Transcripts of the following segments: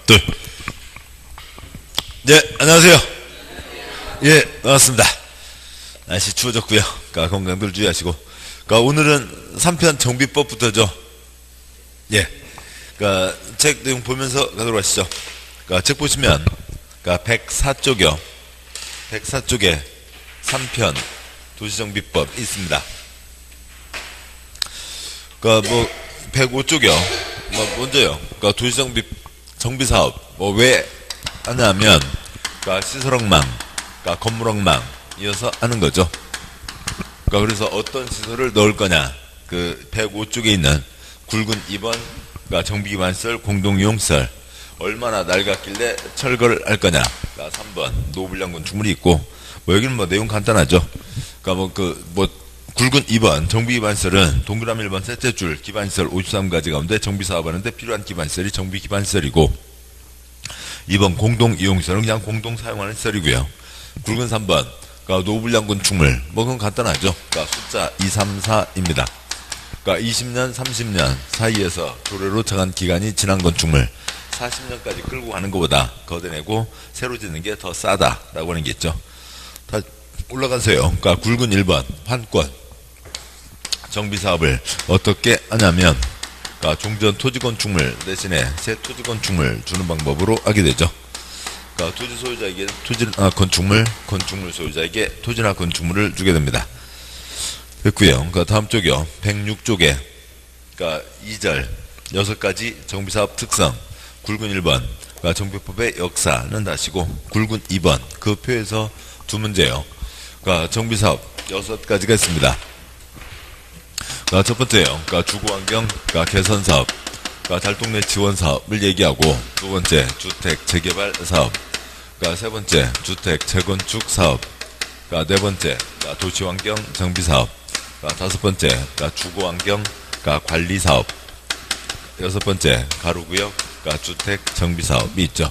둘. 네, 안녕하세요. 예, 반갑습니다. 날씨 추워졌고요. 그러니까 건강들 주의하시고. 그러니까 오늘은 3편 정비법부터죠. 예. 그러니까 책 내용 보면서 가도록 하시죠. 그러니까 책 보시면, 그러니까 104쪽이요. 104쪽에 3편 도시정비법 있습니다. 그러니까 뭐 105쪽이요. 뭐 먼저요. 그러니까 정비사업 뭐 왜 하냐면, 그러니까 시설엉망, 그러니까 건물엉망 이어서 하는 거죠. 그러니까 그래서 어떤 시설을 넣을 거냐. 그 105쪽에 있는 굵은 2번, 그러니까 정비기반시설, 공동이용시설 얼마나 낡았길래 철거를 할 거냐. 그러니까 3번 노블량 건축물이 있고, 뭐 여기는 뭐 내용 간단하죠. 그러니까 굵은 2번 정비기반시설은 동그라미 1번 셋째 줄 기반시설 53가지 가운데 정비사업하는데 필요한 기반시설이 정비기반시설이고, 2번 공동이용시설은 그냥 공동 사용하는 시설이고요. 굵은 3번 그러니까 노블량 건축물, 뭐 그건 간단하죠. 그러니까 숫자 234입니다. 그러니까 20년 30년 사이에서 도래로 정한 기간이 지난 건축물, 40년까지 끌고 가는 것보다 걷어내고 새로 짓는 게 더 싸다라고 하는 게 있죠. 다 올라가세요. 그러니까 굵은 1번 판권 정비사업을 어떻게 하냐면, 그러니까 종전 토지건축물 대신에 새 토지건축물 주는 방법으로 하게 되죠. 그러니까 토지 소유자에게 건축물 소유자에게 토지나 건축물을 주게 됩니다. 됐고요. 그러니까 다음 쪽이요. 106쪽에 그러니까 2절 6가지 정비사업 특성, 굵은 1번 그러니까 정비법의 역사는 다시고, 굵은 2번 그 표에서 두 문제요. 그러니까 정비사업 6가지가 있습니다. 그러니까 첫 번째요. 그러니까 주거환경 개선사업, 그러니까 달동네 지원사업을 얘기하고, 두 번째 주택 재개발 사업, 그러니까 세 번째 주택 재건축 사업, 그러니까 네 번째 도시환경 정비사업, 그러니까 다섯 번째 주거환경 관리사업, 여섯 번째 가로구역 주택 정비사업이 있죠.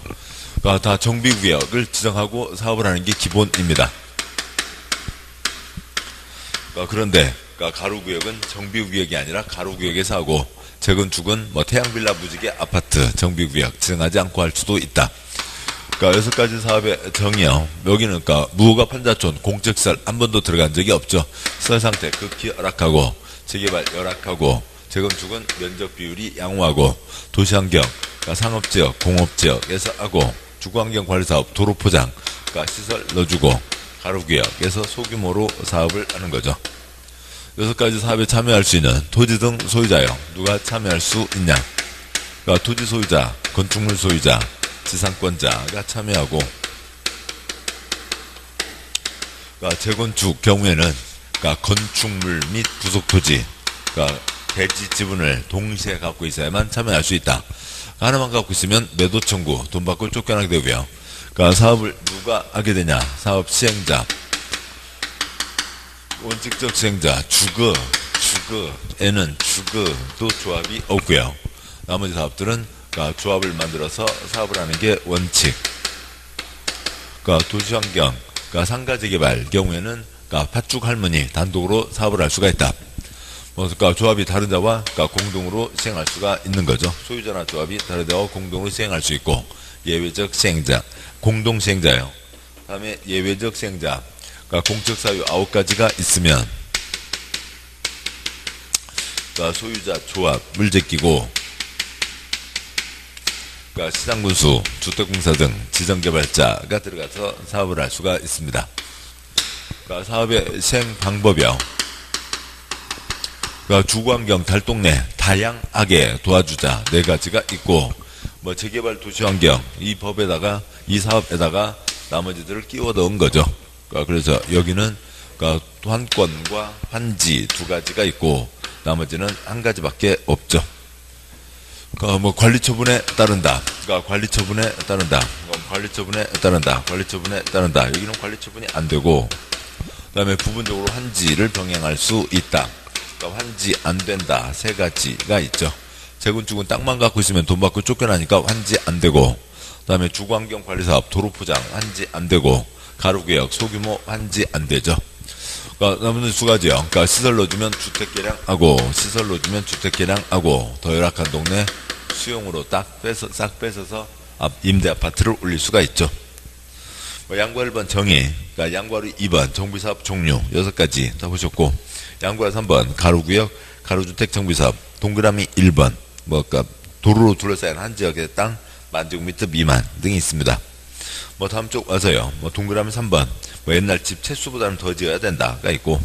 그러니까 다 정비구역을 지정하고 사업을 하는 게 기본입니다. 그런데 가로구역은 정비구역이 아니라 가로구역에서 하고, 재건축은 뭐 태양빌라 무지개 아파트 정비구역 지정하지 않고 할 수도 있다. 그러니까 6가지 사업의 정의요. 여기는 그러니까 무허가 판자촌 공적시설 한 번도 들어간 적이 없죠. 시설 상태 극히 열악하고, 재개발 열악하고, 재건축은 면적 비율이 양호하고, 도시환경 그러니까 상업지역 공업지역에서 하고, 주거환경관리사업 도로포장 그러니까 시설 넣어주고, 가로구역에서 소규모로 사업을 하는 거죠. 6가지 사업에 참여할 수 있는 토지 등 소유자요. 누가 참여할 수 있냐. 그러니까 토지 소유자, 건축물 소유자, 지상권자가 참여하고, 그러니까 재건축 경우에는 그러니까 건축물 및 부속토지, 그러니까 대지 지분을 동시에 갖고 있어야만 참여할 수 있다. 하나만 갖고 있으면 매도 청구, 돈 받고 쫓겨나게 되고요. 그러니까 사업을 누가 하게 되냐. 사업 시행자, 원칙적 시행자, 주거에는 주거도 조합이 없고요. 나머지 사업들은 그러니까 조합을 만들어서 사업을 하는 게 원칙. 그러니까 도시환경, 그러니까 상가재개발 경우에는 그러니까 팥죽 할머니 단독으로 사업을 할 수가 있다. 그러니까 조합이 다른 자와 그러니까 공동으로 시행할 수가 있는 거죠. 소유자나 조합이 다른 자와 공동으로 시행할 수 있고, 예외적 시행자, 공동 시행자요. 다음에 예외적 시행자, 그러니까 공적 사유 9가지가 있으면 그러니까 소유자 조합을 제끼고, 그러니까 시장군수, 주택공사 등 지정개발자가 들어가서 사업을 할 수가 있습니다. 그러니까 사업의 시행 방법이요. 그러니까 주거환경 달동네 다양하게 도와주자 4가지가 있고, 뭐 재개발 도시환경 이 법에다가 이 사업에다가 나머지들을 끼워 넣은 거죠. 그래서 여기는 그러니까 환권과 환지 2가지가 있고, 나머지는 1가지밖에 없죠. 그러니까 뭐 관리처분에 따른다. 그러니까 관리처분에 따른다. 관리처분에 따른다. 관리처분에 따른다. 여기는 관리처분이 안 되고, 그다음에 부분적으로 환지를 병행할 수 있다. 그러니까 환지 안 된다. 3가지가 있죠. 재건축은 땅만 갖고 있으면 돈 받고 쫓겨나니까 환지 안 되고, 그다음에 주거환경관리사업 도로포장 환지 안 되고, 가로구역 소규모 환지 안 되죠. 그러니까 나머지 2가지요. 그러니까 시설 넣어주면 주택 개량하고, 시설 넣어주면 주택 개량하고, 더 열악한 동네 수용으로 싹 뺏어서 임대 아파트를 올릴 수가 있죠. 양과 1번 정의, 그러니까 양과로 2번 정비사업 종류 6가지 다 보셨고, 양과 3번 가로구역, 가로주택 정비사업, 동그라미 1번, 그러니까 도로로 둘러싸인 한 지역의 땅 10,000제곱미터 미만 등이 있습니다. 다음 쪽 와서요, 동그라미 3번, 옛날 집 채수보다는 더 지어야 된다가 있고,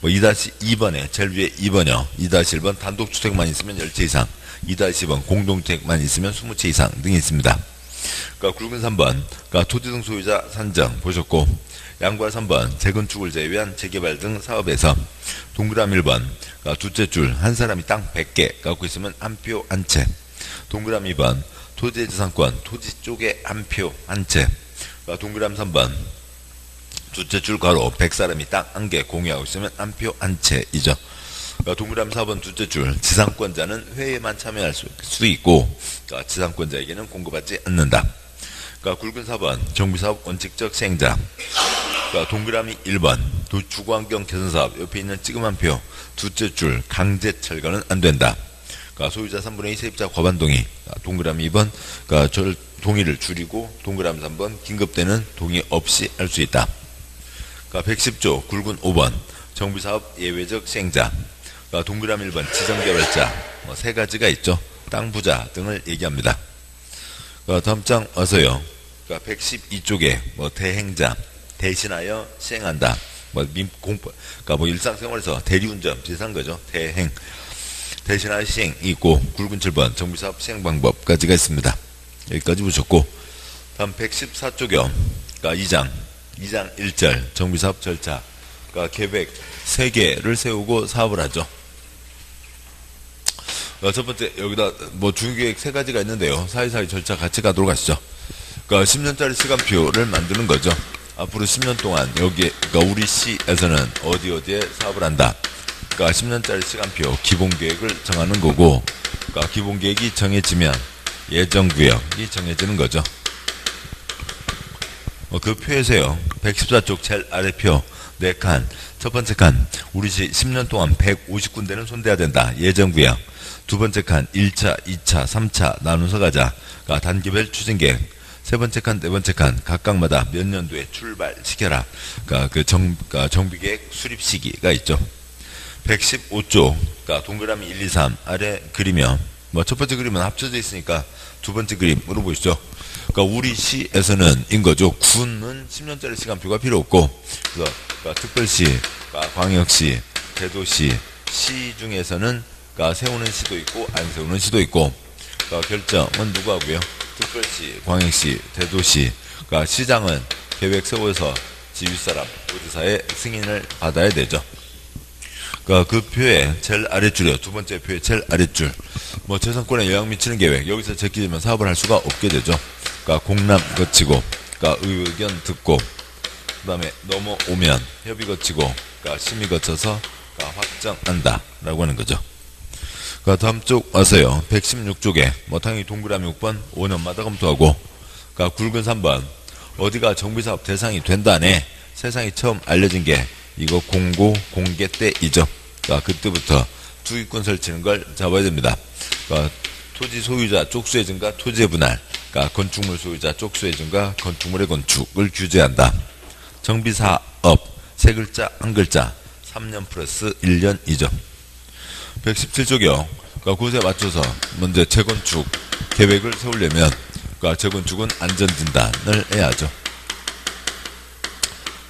2-2번에 제일 위에 2번이요. 2-1번 단독주택만 있으면 10채 이상, 2-2번 공동주택만 있으면 20채 이상 등이 있습니다. 그러니까 굵은 3번, 그러니까 토지 등 소유자 산정 보셨고, 양과 3번 재건축을 제외한 재개발 등 사업에서, 동그라미 1번, 그러니까 두째 줄 한 사람이 땅 100개 갖고 있으면 한 표 한 채, 동그라미 2번 토지의 지상권 토지 쪽에 한 표 한 채, 그러니까 동그라미 3번 두째 줄 가로 100사람이 땅 한 개 공유하고 있으면 한 표 한 채이죠. 그러니까 동그라미 4번 두째 줄 지상권자는 회의에만 참여할 수 있고, 그러니까 지상권자에게는 공급하지 않는다. 그러니까 굵은 4번 정비사업 원칙적 시행자, 그러니까 동그라미 1번 주거환경 개선사업 옆에 있는 찌그만 표 두째 줄 강제 철거는 안 된다. 그러니까 소유자 3분의 2 세입자 과반 동의, 동그라미 2번 그러니까 동의를 줄이고, 동그라미 3번 긴급되는 동의 없이 할 수 있다. 그러니까 110조 굵은 5번 정비사업 예외적 시행자, 그러니까 동그라미 1번 지정개발자 3가지가 있죠. 땅 부자 등을 얘기합니다. 다음 장 와서요, 그러니까 112쪽에 대행자 대신하여 시행한다. 그러니까 일상생활에서 대리운전 비슷한 거죠. 대행 대신하여 시행이 있고, 굵은 7번 정비사업 시행 방법까지가 있습니다. 여기까지 보셨고, 다음 114쪽이요. 그러니까 2장 1절 정비사업 절차, 그러니까 계획 3개를 세우고 사업을 하죠. 첫 번째 여기다 중계획 3가지가 있는데요. 사이사이 절차 같이 가도록 하시죠. 그러니까 10년짜리 시간표를 만드는 거죠. 앞으로 10년 동안 여기에, 그러니까 우리 시에서는 어디에 사업을 한다. 그러니까 10년짜리 시간표 기본계획을 정하는 거고, 그러니까 기본계획이 정해지면 예정구역이 정해지는 거죠. 그 표에서요, 114쪽 제일 아래 표 4칸, 첫 번째 칸 우리 시 10년 동안 150군데는 손대야 된다. 예정구역. 두 번째 칸 1차, 2차, 3차 나눠서 가자. 그러니까 단계별 추진계획. 세 번째 칸, 네 번째 칸 각각마다 몇 년도에 출발시켜라. 그러니까 정비계획 수립 시기가 있죠. 115조, 그러니까 동그라미 1, 2, 3 아래 그리면, 첫 번째 그림은 합쳐져 있으니까 두 번째 그림으로 보시죠. 그러니까 우리 시에서는 인 거죠. 군은 10년짜리 시간표가 필요 없고, 그래서 그러니까 특별시, 그러니까 광역시, 대도시, 시 중에서는 그러니까 세우는 시도 있고 안 세우는 시도 있고, 그러니까 결정은 누가 하고요? 특별시, 광역시, 대도시, 그러니까 시장은 계획 세워서 지휘사람, 도지사의 승인을 받아야 되죠. 그러니까 그 표의 제일 아랫줄이요. 두 번째 표의 제일 아랫줄. 재산권에 영향 미치는 계획. 여기서 제끼면 사업을 할 수가 없게 되죠. 그러니까 공람 거치고, 그러니까 의견 듣고, 그 다음에 넘어오면 협의 거치고, 그러니까 심의 거쳐서 그러니까 확정한다. 라고 하는 거죠. 그러니까 다음 쪽 와서요. 116쪽에, 당연히 동그라미 6번 5년마다 검토하고, 그러니까 굵은 3번, 어디가 정비사업 대상이 된다네. 세상에 처음 알려진 게, 이거 공개 때이죠. 그러니까 그때부터 투기권 설치는 걸 잡아야 됩니다. 그러니까 토지 소유자 쪽수의 증가, 토지의 분할, 그러니까 건축물 소유자 쪽수의 증가, 건축물의 건축을 규제한다. 정비사업, 3글자, 1글자, 3년 플러스 1년이죠. 117쪽이요. 그러니까 그것에 맞춰서 먼저 재건축 계획을 세우려면, 그러니까 재건축은 안전진단을 해야죠.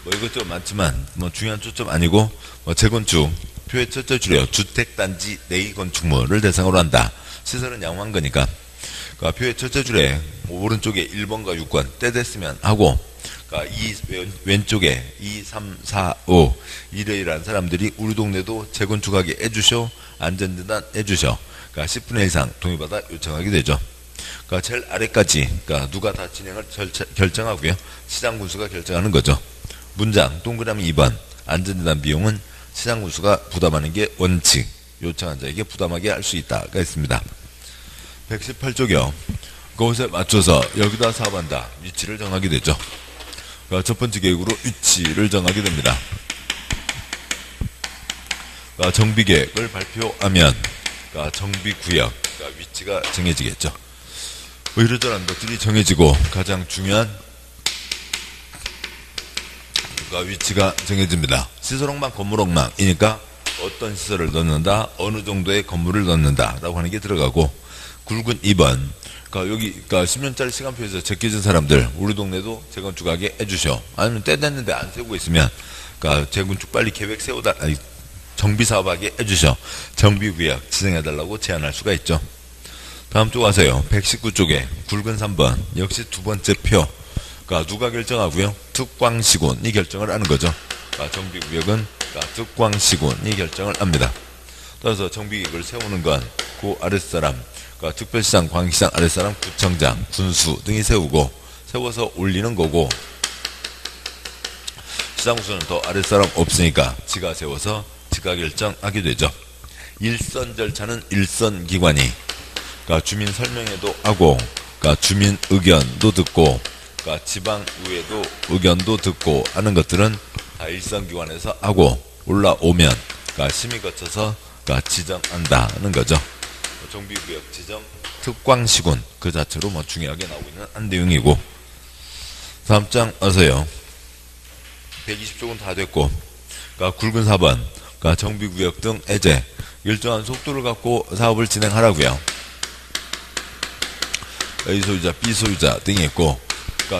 이것저것 많지만 중요한 초점 아니고, 재건축 표의 첫째 줄이요. 주택단지 내의 건축물을 대상으로 한다. 시설은 양호한 거니까. 그러니까 표의 첫째 줄에 오른쪽에 1번과 6번 때 됐으면 하고, 그러니까 왼쪽에 2, 3, 4, 5 이러이러한 사람들이 우리 동네도 재건축하게 해주셔, 안전진단 해주셔. 그러니까 10분의 1 이상 동의받아 요청하게 되죠. 그러니까 제일 아래까지, 그러니까 누가 다 진행을 결정하고요. 시장군수가 결정하는 거죠. 문장 동그라미 2번 안전진단 비용은 시장군수가 부담하는 게 원칙, 요청한 자에게 부담하게 할 수 있다가 있습니다. 118쪽이요. 그것에 맞춰서 여기다 사업한다. 위치를 정하게 되죠. 그러니까 첫 번째 계획으로 위치를 정하게 됩니다. 그러니까 정비계획을 발표하면, 그러니까 정비구역, 그러니까 위치가 정해지겠죠. 뭐 이러저러한 것들이 정해지고 가장 중요한 위치가 정해집니다. 시설엉망, 건물엉망이니까 어떤 시설을 넣는다, 어느 정도의 건물을 넣는다 라고 하는 게 들어가고, 굵은 2번, 여기 10년짜리 시간표에서 제껴진 사람들 우리 동네도 재건축하게 해주셔. 아니면 때 됐는데 안 세우고 있으면 재건축 빨리 계획 세우다, 정비사업하게 해주셔. 정비구역 지정해달라고 제안할 수가 있죠. 다음 쪽 가세요. 119쪽에 굵은 3번, 역시 두 번째 표. 누가 결정하고요? 특광시군이 결정을 하는 거죠. 정비구역은 특광시군이 결정을 합니다. 따라서 정비구역을 세우는 건 그 아랫사람, 특별시장, 광역시장 아랫사람, 구청장, 군수 등이 세워서 올리는 거고, 시장군수는 더 아랫사람 없으니까 지가 세워서 지가 결정하게 되죠. 일선 절차는 일선기관이 주민 설명회도 하고, 주민 의견도 듣고, 지방의회도 의견도 듣고 하는 것들은 다 일선기관에서 하고, 올라오면 심의 거쳐서 지정한다는 거죠. 정비구역 지정 특광시군 그 자체로 중요하게 나오고 있는 한 내용이고, 다음 장 와서요. 120쪽은 다 됐고, 굵은 4번, 정비구역 등 해제, 일정한 속도를 갖고 사업을 진행하라고요. A 소유자, B 소유자 등이 있고,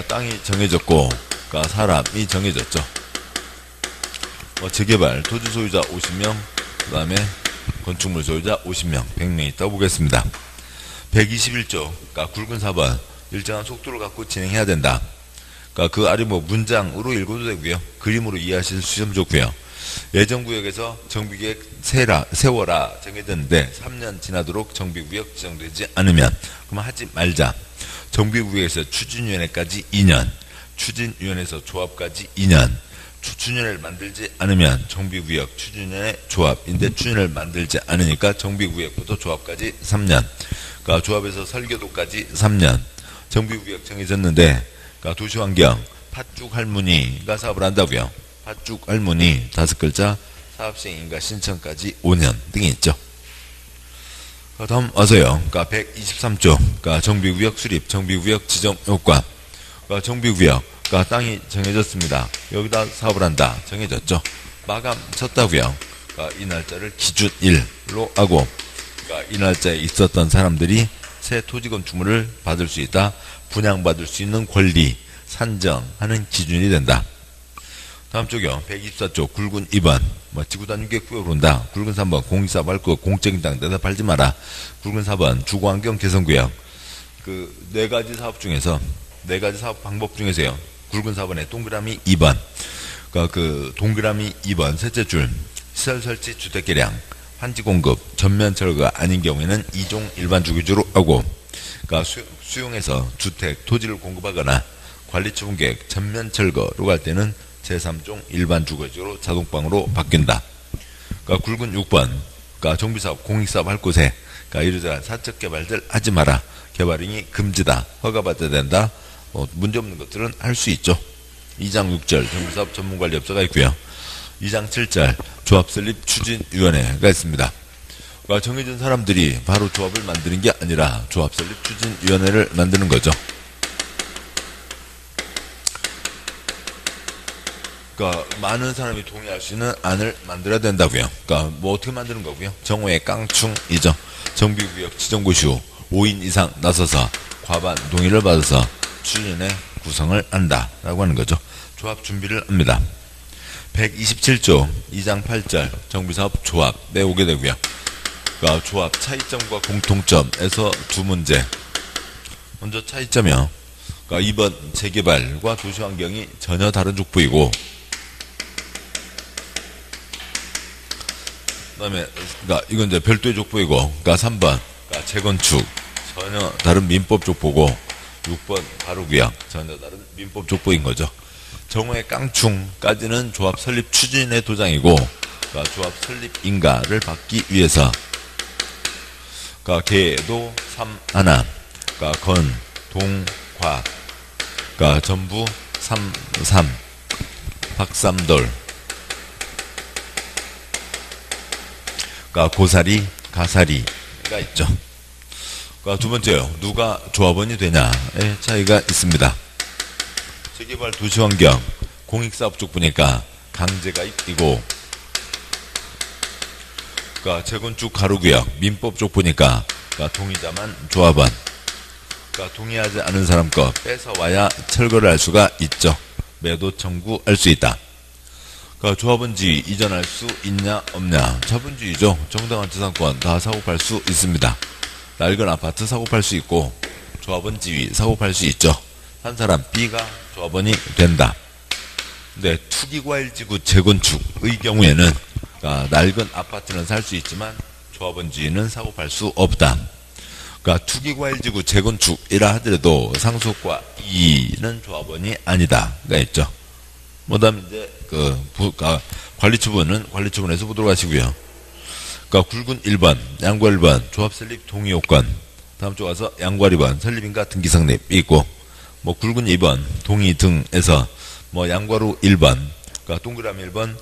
땅이 정해졌고, 사람이 정해졌죠. 재개발, 토지 소유자 50명, 그 다음에 건축물 소유자 50명, 100명 있다고 보겠습니다. 121조, 굵은 4번, 일정한 속도를 갖고 진행해야 된다. 그 아래 문장으로 읽어도 되고요. 그림으로 이해하실 수 있으면 좋고요. 예정구역에서 정비계획 세워라 정해졌는데 3년 지나도록 정비구역 지정되지 않으면 그럼 하지 말자. 정비구역에서 추진위원회까지 2년, 추진위원회에서 조합까지 2년, 추진위원회를 만들지 않으면 정비구역 추진위원회 조합인데 추진위원회를 만들지 않으니까 정비구역부터 조합까지 3년, 조합에서 설계도까지 3년, 정비구역 정해졌는데 도시환경, 팥죽 할머니가 사업을 한다고요. 팥죽 할머니 5글자, 사업시행인가 신청까지 5년 등이 있죠. 다음 와서요. 123조, 정비구역 수립, 정비구역 지정 효과. 정비구역, 땅이 정해졌습니다. 여기다 사업을 한다. 정해졌죠. 마감 쳤다고요. 이 날짜를 기준일로 하고, 이 날짜에 있었던 사람들이 새 토지 건축물을 받을 수 있다. 분양받을 수 있는 권리, 산정하는 기준이 된다. 다음 쪽이요. 124쪽 굵은 2번, 지구단위계 구역으로 온다. 굵은 3번 공익사업 할 거 공적인 땅 대답하지 마라. 굵은 4번 주거환경 개선구역. 네 가지 사업 중에서, 네 가지 사업 방법 중에서요. 굵은 4번에 동그라미 2번. 동그라미 2번 셋째 줄, 시설 설치 주택 개량, 환지 공급, 전면 철거가 아닌 경우에는 2종 일반 주거지로 하고, 수용해서 주택, 토지를 공급하거나 관리처분 계획, 전면 철거로 갈 때는 제3종 일반 주거지로 자동방으로 바뀐다. 굵은 6번, 정비사업, 공익사업 할 곳에 이러저러한 사적 개발들 하지 마라. 개발행위 금지다. 허가받아야 된다. 문제없는 것들은 할 수 있죠. 2장 6절 정비사업 전문관리업자가 있고요. 2장 7절 조합 설립 추진위원회가 있습니다. 정해진 사람들이 바로 조합을 만드는 게 아니라 조합 설립 추진위원회를 만드는 거죠. 많은 사람이 동의할 수 있는 안을 만들어야 된다고요. 어떻게 만드는 거고요? 정오의 깡충이죠. 정비구역 지정고시 후 5인 이상 나서서 과반 동의를 받아서 추진위원회 구성을 한다라고 하는 거죠. 조합 준비를 합니다. 127조 2장 8절 정비사업 조합 내오게 되고요. 조합 차이점과 공통점에서 두 문제. 먼저 차이점이요. 2번 재개발과 도시환경이 전혀 다른 족보이고, 그 다음에 이건 이제 별도의 족보이고, 3번 재건축 전혀 다른 민법 족보고, 6번 바로구역 전혀 다른 민법 족보인 거죠. 정오의 깡충까지는 조합 설립 추진의 도장이고, 조합 설립 인가를 받기 위해서 개도 3하나, 건, 동, 과, 전부 3, 박삼돌, 고사리, 가사리가 있죠. 두 번째요. 누가 조합원이 되냐의 차이가 있습니다. 재개발 도시환경 공익사업 쪽 보니까 강제가입이고, 재건축 가로구역 민법 쪽 보니까 동의자만 조합원, 동의하지 않은 사람 거 뺏어와야 철거를 할 수가 있죠. 매도 청구할 수 있다. 조합원 지위 이전할 수 있냐 없냐. 자본주의죠. 정당한 재산권 다 사고팔 수 있습니다. 낡은 아파트 사고팔 수 있고 조합원 지위 사고팔 수 있죠. 한 사람 B가 조합원이 된다. 근데 투기과일지구 재건축의 경우에는 낡은 아파트는 살 수 있지만 조합원 지위는 사고팔 수 없다. 투기과일지구 재건축이라 하더라도 상속과 이의는 조합원이 아니다가 있죠. 다음 이제 관리처분은 관리처분에서 보도록 하시고요. 굵은 1번, 양과 1번, 조합 설립 동의 요건. 다음 쪽 와서 양과 2번, 설립인가 등기 성립이 있고, 굵은 2번, 동의 등에서, 양과로 1번, 동그라미 1번,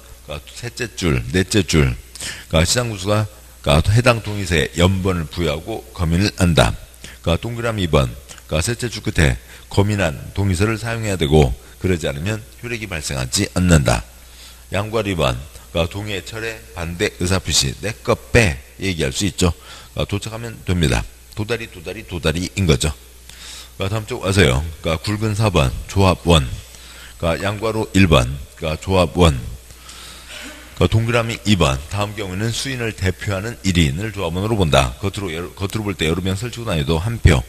셋째 줄, 넷째 줄, 시장구수가 해당 동의서에 연번을 부여하고 검인을 한다. 동그라미 2번, 셋째 줄 끝에 검인한 동의서를 사용해야 되고, 그러지 않으면 효력이 발생하지 않는다. 양과 2번, 동의 철회 반대 의사표시 내 거 빼 얘기할 수 있죠. 도착하면 됩니다. 도다리인 거죠. 다음 쪽 와서요. 굵은 4번 조합원, 양과로 1번 조합원, 동그라미 2번. 다음 경우에는 수인을 대표하는 1인을 조합원으로 본다. 겉으로 볼 때 여러 명 설치고 다녀도 한 표.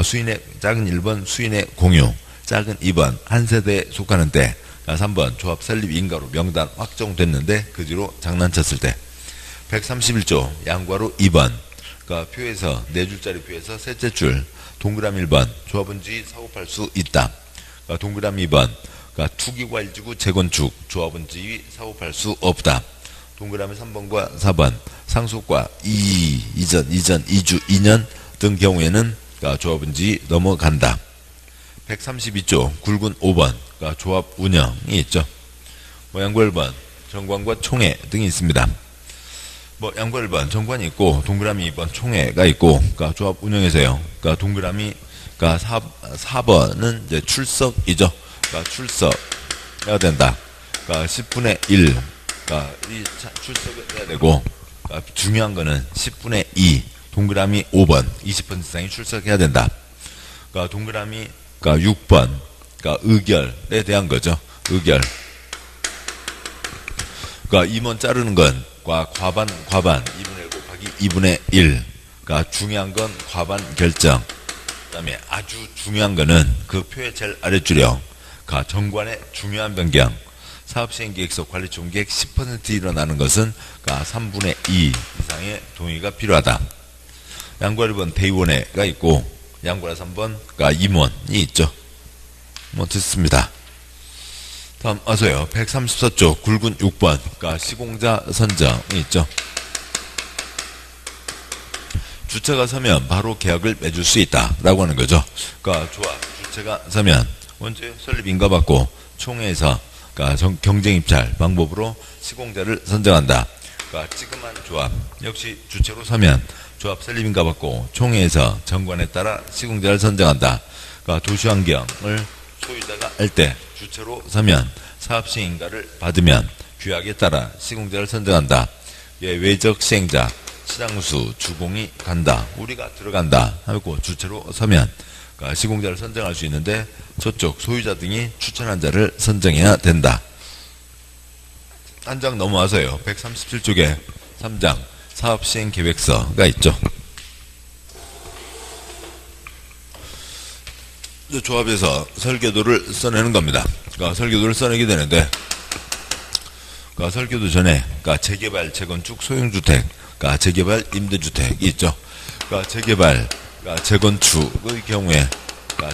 수인의 작은 1번 수인의 공유, 작은 2번 한 세대에 속하는 때, 3번 조합 설립 인가로 명단 확정됐는데 그 뒤로 장난쳤을 때. 131조 양과로 2번, 표에서 4줄짜리 표에서 셋째 줄, 동그라미 1번 조합원 지위 사고팔 수 있다. 동그라미 2번 투기과일지구 재건축 조합원 지위 사고팔 수 없다. 동그라미 3번과 4번 상속과 이전, 이주, 2년 등 경우에는 조합원 지위 넘어간다. 132조 굵은 5번 조합 운영이 있죠. 양과 1번 정관과 총회 등이 있습니다. 양과 1번 정관이 있고 동그라미 2번 총회가 있고, 조합 운영에서요. 동그라미 4번은 이제 출석이죠. 출석해야 된다. 10분의 1, 이 출석을 해야 되고, 중요한 거는 10분의 2, 동그라미 5번, 20% 이상이 출석해야 된다. 동그라미 6번, 의결에 대한 거죠. 의결. 임원 자르는 건 과반 2분의 1 곱하기 2분의 1. 중요한 건 과반 결정. 그 다음에 아주 중요한 거는 그 표의 제일 아래줄이요. 정관의 중요한 변경. 사업시행계획서 관리총계획 10% 일어나는 것은 3분의 2 이상의 동의가 필요하다. 양과 1번 대의원회가 있고, 양과 3번 임원이 있죠. 됐습니다. 다음 와서요. 134조 굵은 6번 시공자 선정이 있죠. 주체가 서면 바로 계약을 맺을 수 있다라고 하는 거죠. 조합 주체가 서면 먼저 설립 인가 받고 총회에서 경쟁 입찰 방법으로 시공자를 선정한다. 찌그만 조합 역시 주체로 서면 조합 설립 인가 받고 총회에서 정관에 따라 시공자를 선정한다. 도시환경을 소유자가 할 때 주체로 서면 사업시행인가를 받으면 규약에 따라 시공자를 선정한다. 외적 시행자, 시장수, 주공이 간다. 우리가 들어간다 하고 주체로 서면 시공자를 선정할 수 있는데 저쪽 소유자 등이 추천한 자를 선정해야 된다. 한 장 넘어와서요. 137쪽에 3장 사업시행계획서가 있죠. 조합에서 설계도를 써내는 겁니다. 설계도를 써내게 되는데, 설계도 전에 재개발, 재건축, 소형주택, 재개발, 임대주택이 있죠. 재개발, 재건축의 경우에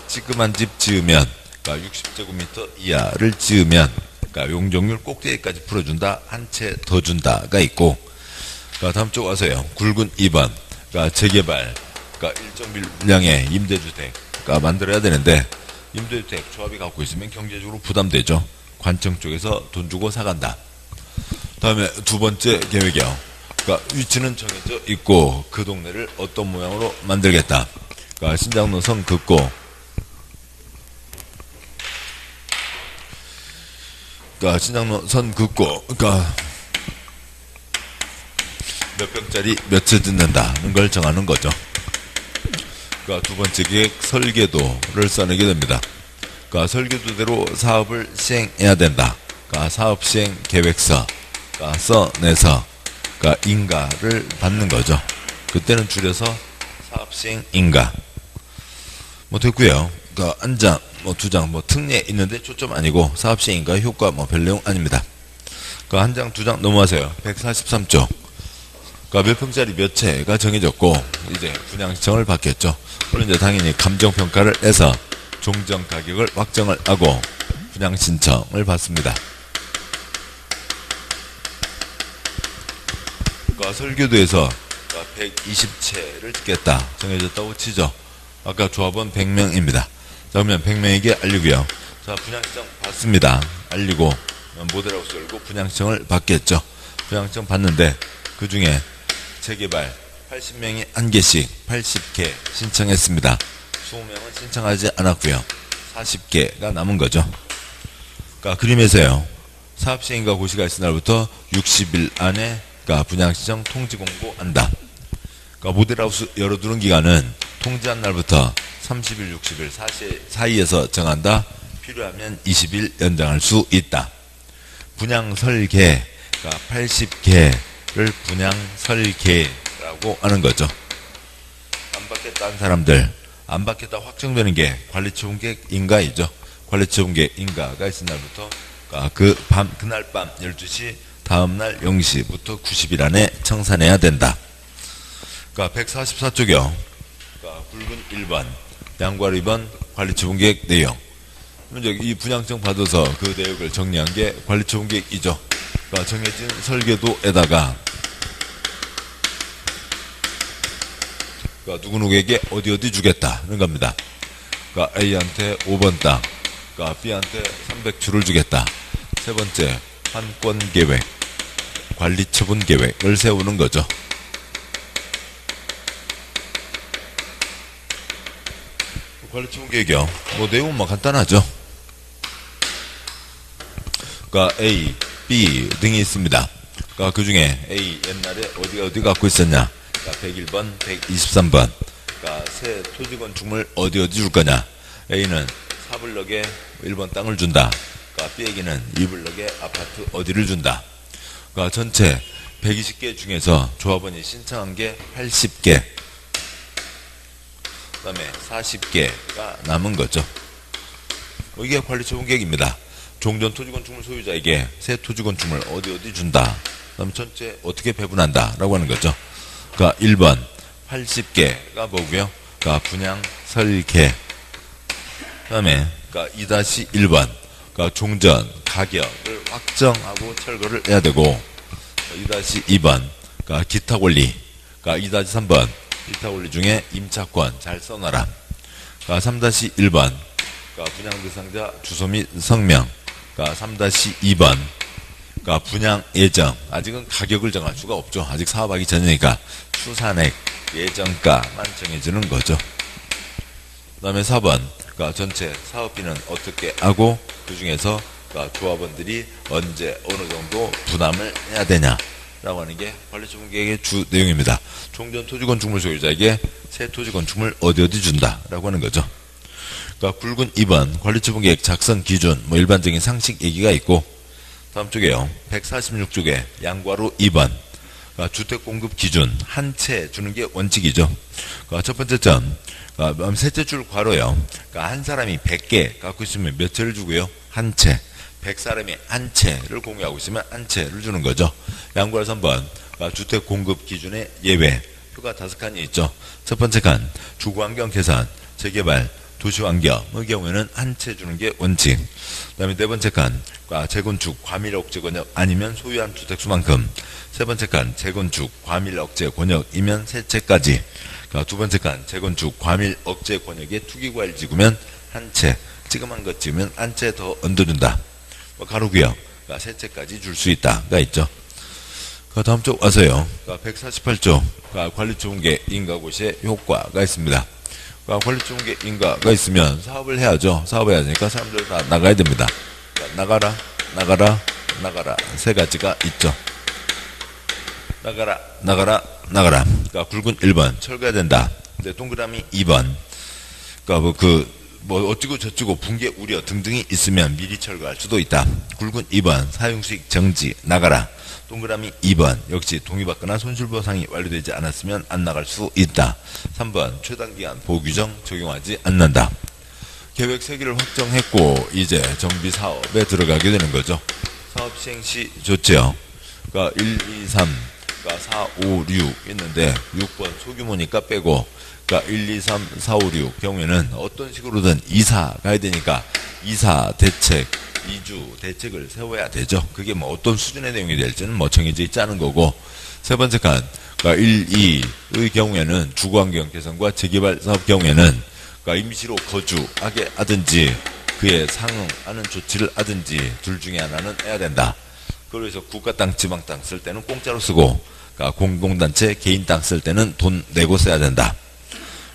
찌그만 집 지으면 60제곱미터 이하를 지으면 용적률 꼭대기까지 풀어준다, 한 채 더 준다가 있고, 다음 쪽 와서요. 굵은 2번 재개발, 일정 물량의 임대주택 만들어야 되는데, 임대주택 조합이 갖고 있으면 경제적으로 부담되죠. 관청 쪽에서 돈 주고 사간다. 다음에 두 번째 계획이요. 그러니까 위치는 정해져 있고 그 동네를 어떤 모양으로 만들겠다. 그러니까 신장로 선 긋고 그러니까 신장로 선 긋고 그러니까 몇 평짜리 몇 채 짓는다는 걸 정하는 거죠. 그러니까 두 번째 계획 설계도를 써내게 됩니다. 그러니까 설계도대로 사업을 시행해야 된다. 그러니까 사업 시행 계획서 그러니까 써내서 그러니까 인가를 받는 거죠. 그때는 줄여서 사업 시행 인가. 뭐 됐고요. 그러니까 한 장, 뭐 두 장, 뭐 특례 있는데 초점 아니고 사업 시행 인가 효과 뭐 별 내용 아닙니다. 그러니까 한 장, 두 장 넘어가세요. 143조. 그러니까 몇 평짜리 몇 채가 정해졌고 이제 분양 신청을 받겠죠. 물론 이제 당연히 감정 평가를 해서 종전 가격을 확정을 하고 분양 신청을 받습니다. 그러니까 설계도에서 120채를 짓겠다 정해졌다고 치죠. 아까 조합원 100명입니다. 자, 그러면 100명에게 알리고요. 자, 분양신청 받습니다. 알리고 모델하우스 열고 분양신청을 받겠죠. 분양신청 받는데 그 중에 재개발 80명이 한 개씩 80개 신청했습니다. 20명은 신청하지 않았고요. 40개가 남은 거죠. 그러니까 그림에서요. 사업시행인가 고시가 있을 날부터 60일 안에 그러니까 분양신청 통지 공고한다. 그러니까 모델하우스 열어두는 기간은 통지한 날부터 30일, 60일 사이에서 정한다. 필요하면 20일 연장할 수 있다. 분양 설계, 그러니까 80개를 분양 설계라고 하는 거죠. 안 받겠다는 사람들, 안 받겠다 확정되는 게 관리처분계획 인가이죠. 관리처분계획 인가가 있을 날부터 그날 밤 12시 다음날 0시부터 90일 안에 청산해야 된다. 그러니까 144쪽이요. 그러니까 붉은 1번, 양괄 2번 관리처분계획 내용. 이제 이 분양증 받아서 그 내용을 정리한 게 관리처분계획이죠. 그러니까 정해진 설계도에다가 그러니까 누구누구에게 어디 주겠다는 겁니다. 그러니까 A한테 5번 땅, 그러니까 B한테 300주를 주겠다. 세 번째, 환권계획, 관리처분계획을 세우는 거죠. 관리처분계획이요. 뭐 내용은 뭐 간단하죠. 그러니까 A, B 등이 있습니다. 그러니까 그 중에 A 옛날에 어디 갖고 있었냐? 그러니까 101번, 123번. 그러니까 새 토지 건축물 어디 줄 거냐? A는 4블럭에 1번 땅을 준다. 그러니까 B에게는 2블럭에 아파트 어디를 준다. 그러니까 전체 120개 중에서 조합원이 신청한 게 80개. 그 다음에 40개가 남은 거죠. 뭐 이게 관리처분계획입니다. 종전 토지건축물 소유자에게 새 토지건축물 어디 준다. 그 다음에 전체 어떻게 배분한다 라고 하는 거죠. 그러니까 1번 80개가 뭐고요? 그러니까 분양 설계. 그 다음에 그러니까 2-1번 그러니까 종전 가격을 확정하고 철거를 해야 되고 2-2번 그러니까 기타 권리. 그러니까 2-3번 기타 권리 중에 임차권 잘 써놔라. 그러니까 3-1번 그러니까 분양 대상자 주소 및 성명. 그러니까 3-2번 그러니까 분양 예정. 아직은 가격을 정할 수가 없죠. 아직 사업하기 전이니까 수산액 예정가만 정해주는 거죠. 그 다음에 4번 그러니까 전체 사업비는 어떻게 하고 그 중에서 그러니까 조합원들이 언제 어느 정도 부담을 해야 되냐 라고 하는 게 관리처분계획의 주 내용입니다. 종전 토지건축물 소유자에게 새 토지건축물 어디 준다 라고 하는 거죠. 그러니까 굵은 2번 관리처분계획 작성 기준 뭐 일반적인 상식 얘기가 있고 다음 쪽에요. 146쪽에 양괄호 2번 그러니까 주택공급 기준 한 채 주는 게 원칙이죠. 그러니까 첫 번째 점 그러니까 셋째 줄 괄호요. 그러니까 한 사람이 100개 갖고 있으면 몇 채를 주고요? 한 채. 100사람이 한 채를 공유하고 있으면 한 채를 주는 거죠. 양괄호 3번 그러니까 주택공급 기준의 예외 표가 5칸이 있죠. 첫 번째 칸 주거환경 개선 재개발 도시환경의 경우에는 한 채 주는 게 원칙. 그 다음에 네 번째 칸 재건축 과밀 억제 권역 아니면 소유한 주택수만큼. 세 번째 칸 재건축 과밀 억제 권역이면 세 채까지. 그러니까 두 번째 칸 재건축 과밀 억제 권역에 투기과일 지구면 한 채, 찌그만 것 지으면 한 채 더 얹어준다. 가로구역 그러니까 세 채까지 줄 수 있다가 있죠. 그 다음 쪽 와서요. 148조 관리초분계 인가고시의 효과가 있습니다. 관리초분계 인가가 있으면 사업을 해야죠. 사업을 해야 되니까 사람들 다 나가야 됩니다. 나가라, 나가라, 나가라. 세 가지가 있죠. 나가라, 나가라, 나가라. 굵은 1번 철거해야 된다. 근데 동그라미 2번. 어찌고 저찌고 붕괴 우려 등등이 있으면 미리 철거할 수도 있다. 굵은 2번 사용수익 정지 나가라. 동그라미 2번 역시 동의받거나 손실보상이 완료되지 않았으면 안 나갈 수 있다. 3번 최단기간 보호규정 적용하지 않는다. 계획 3개를 확정했고 이제 정비사업에 들어가게 되는 거죠. 사업 시행시 좋죠. 1, 2, 3, 4, 5, 6 있는데 6번 소규모니까 빼고 1, 2, 3, 4, 5, 6 경우에는 어떤 식으로든 이사 가야 되니까 이사 대책, 이주 대책을 세워야 되죠. 그게 어떤 수준의 내용이 될지는 정해져 있지 않은 거고, 세 번째 칸 1, 2의 경우에는 주거환경 개선과 재개발 사업 경우에는 임시로 거주하게 하든지 그에 상응하는 조치를 하든지 둘 중에 하나는 해야 된다. 그래서 국가 땅, 지방 땅 쓸 때는 공짜로 쓰고 공공단체, 개인 땅 쓸 때는 돈 내고 써야 된다.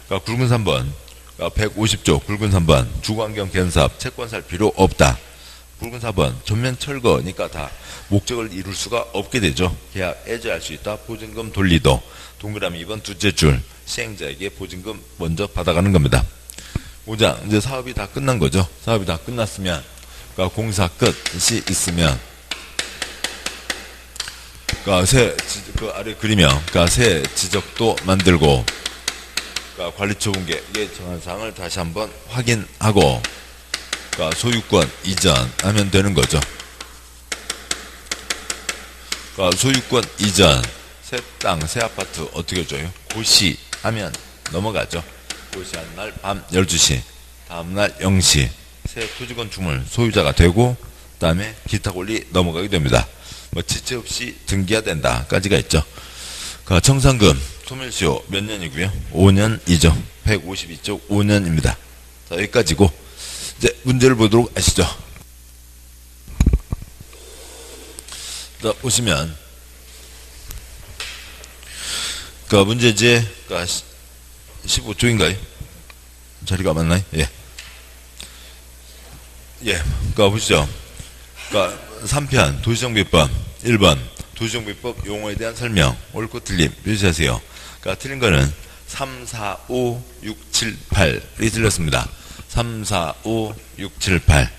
굵은 3번 150조 굵은 3번 주거환경 개선사업 채권 살 필요 없다. 굵은 4번 전면 철거니까 다 목적을 이룰 수가 없게 되죠. 계약 해지할 수 있다. 보증금 돌리도. 동그라미 2번 둘째 줄 시행자에게 보증금 먼저 받아가는 겁니다. 5장 이제 사업이 다 끝난 거죠. 사업이 다 끝났으면 공사 끝이 있으면 그 아래 그리면 새 지적도 만들고 관리처분계의 정한 사항을 다시 한번 확인하고 소유권 이전하면 되는 거죠. 소유권 이전 새 땅, 새 아파트 어떻게 줘요? 고시하면 넘어가죠. 고시한 날 밤 12시 다음날 0시 새 토지건축물 소유자가 되고 그 다음에 기타 권리 넘어가게 됩니다. 지체 없이 등기해야 된다까지가 있죠. 청산금 소멸시효 몇 년이고요? 5년이죠. 152쪽 5년입니다. 자, 여기까지고 이제 문제를 보도록 하시죠. 자, 보시면 문제지 15쪽인가요? 자리가 맞나요? 예. 예. 보시죠. 3편 도시정비법 1번 도시정비법 용어에 대한 설명 옳고 틀림 표시하세요. 틀린 거는 3, 4, 5, 6, 7, 8이 틀렸습니다. 3, 4, 5, 6, 7, 8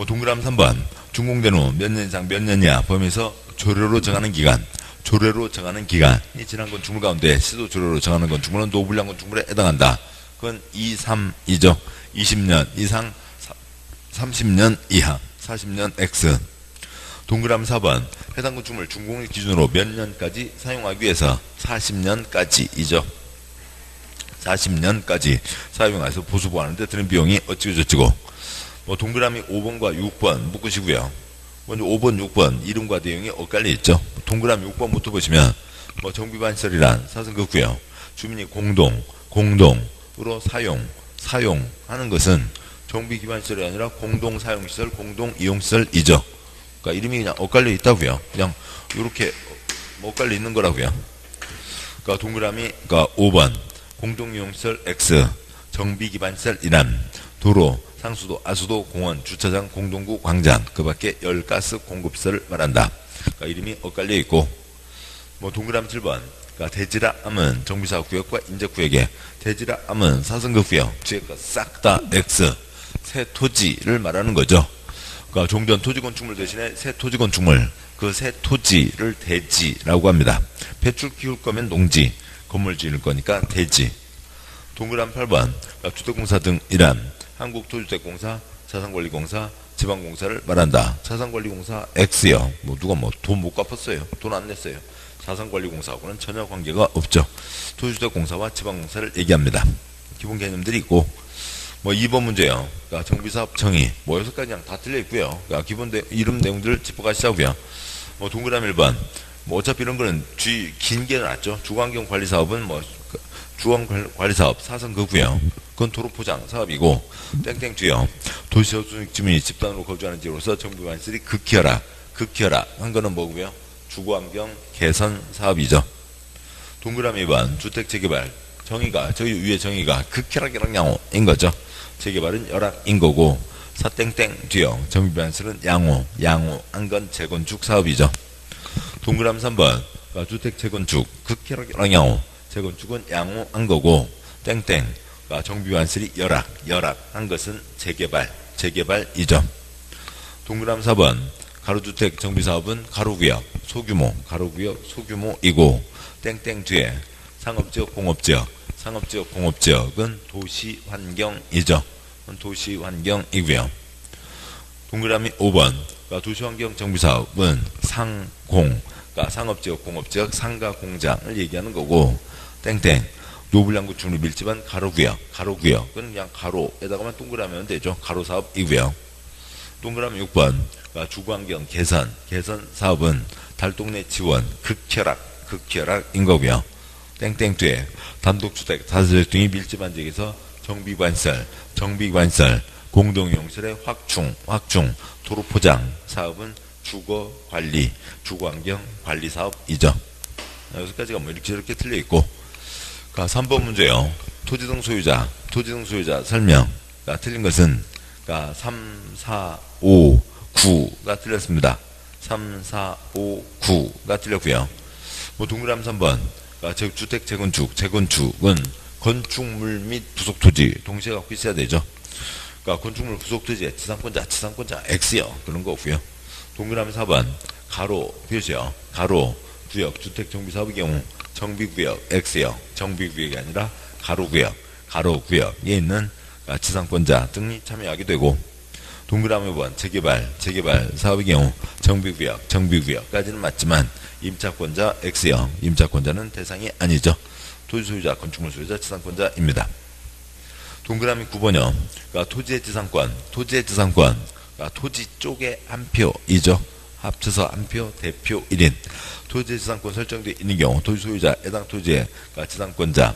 동그라미 3번 준공된 후 몇 년 이상 몇 년이야 범위에서 조례로 정하는 기간 조례로 정하는 기간이 지난 건축물 가운데 시도 조례로 정하는 건축물은 노불량 건축물에 해당한다. 그건 2, 3이죠. 20년 이상 30년 이하 40년 X. 동그라미 4번 해당 건축물 준공일 기준으로 몇 년까지 사용하기 위해서 40년까지이죠. 40년까지 사용해서 보수 보완하는 데 드는 비용이 어찌고 저찌고. 동그라미 5번과 6번 묶으시고요. 먼저 5번, 6번 이름과 내용이 엇갈려 있죠. 동그라미 6번부터 보시면 정비반시설이란 사성급고요. 주민이 공동으로 사용하는 것은 정비기반시설이 아니라 공동사용시설, 공동이용시설이죠. 이름이 그냥 엇갈려 있다고요. 그냥 이렇게 엇갈려 있는 거라고요. 동그라미 5번 공동이용시설 X 정비기반시설이란 도로, 상수도, 아수도, 공원, 주차장, 공동구, 광장 그 밖에 열가스 공급시설을 말한다. 이름이 엇갈려 있고 동그라미 7번 대지라함은 정비사업구역과 인접구역에 대지라함은 사성급구역 지역과 싹 다 X 새 토지를 말하는 거죠. 종전 토지건축물 대신에 새 토지건축물 그 새 토지를 대지라고 합니다. 폐출 키울 거면 농지 건물 지을 거니까 대지. 동그라미 8번 주택공사 등이란 한국토주택공사, 자산관리공사, 지방공사를 말한다. 자산관리공사 X요. 누가 돈 못 갚았어요. 돈 안 냈어요. 자산관리공사하고는 전혀 관계가 없죠. 토주택공사와 지방공사를 얘기합니다. 기본 개념들이 있고 2번 문제요. 정비사업 정의 6가지 그냥 다 틀려 있고요. 기본 이름 내용들을 짚어가시자고요. 동그라미 1번 어차피 이런 거는 긴 게 낫죠. 주거환경관리사업은 주거관리사업 사성급고요. 그건 도로포장 사업이고 땡땡 뒤요. 도시저수지 주민이 집단으로 거주하는 지역으로서 정비반시설이 극히하라 한 거는 뭐고요? 주거환경 개선 사업이죠. 동그라미 2번 주택 재개발 정의가 저희 위에 정의가 극혈락이랑 양호인 거죠. 재개발은 열악인 거고 사땡땡 뒤요 정비반설은 양호 안건 재건축 사업이죠. 동그라미 3번 주택 재건축 극혈락이랑 양호 재건축은 양호한 거고 땡땡 정비반설이 열악한 것은 재개발이죠. 동그라미 4번 가로주택 정비사업은 가로구역 소규모이고 땡땡 뒤에 상업지역 공업지역은 도시환경이죠. 도시환경이고요. 동그라미 5번 도시환경 정비사업은 상공 상업지역 공업지역 상가 공장을 얘기하는 거고 땡땡 노블양 구축로 밀집한 가로구역은 그냥 가로에다가만 동그라미 하면 되죠. 가로사업이고요. 동그라미 6번 주거환경 개선 사업은 달동네 지원 극혈락인 거고요. 땡땡 뒤에 단독주택 다세대 등이 밀집한 지역에서 정비관설 공동이용실의 확충 도로포장 사업은 주거환경 관리 사업이죠. 여기까지가 뭐 이렇게 틀려 있고 3번 문제요. 토지등 소유자 설명 틀린 것은 3, 4, 5, 9가 틀렸습니다. 3, 4, 5, 9가 틀렸고요. 뭐 동그라미 3번 주택 재건축은 건축물 및 부속토지 동시에 갖고 있어야 되죠. 건축물 부속토지의 지상권자 X요. 그런 거고요. 동그라미 4번 가로 표시요. 가로 구역 주택 정비사업의 경우 정비구역 X요. 정비구역이 아니라 가로구역에 있는 지상권자 등이 참여하게 되고 동그라미 5번 재개발 사업의 경우 정비구역까지는 맞지만 임차권자 X요. 임차권자는 대상이 아니죠. 토지소유자, 건축물 소유자, 지상권자입니다. 동그라미 9번요. 토지의 지상권, 토지 쪽에 한 표이죠. 합쳐서 한 표, 대표 1인. 토지의 지상권 설정되어 있는 경우 토지소유자, 해당 토지의 지상권자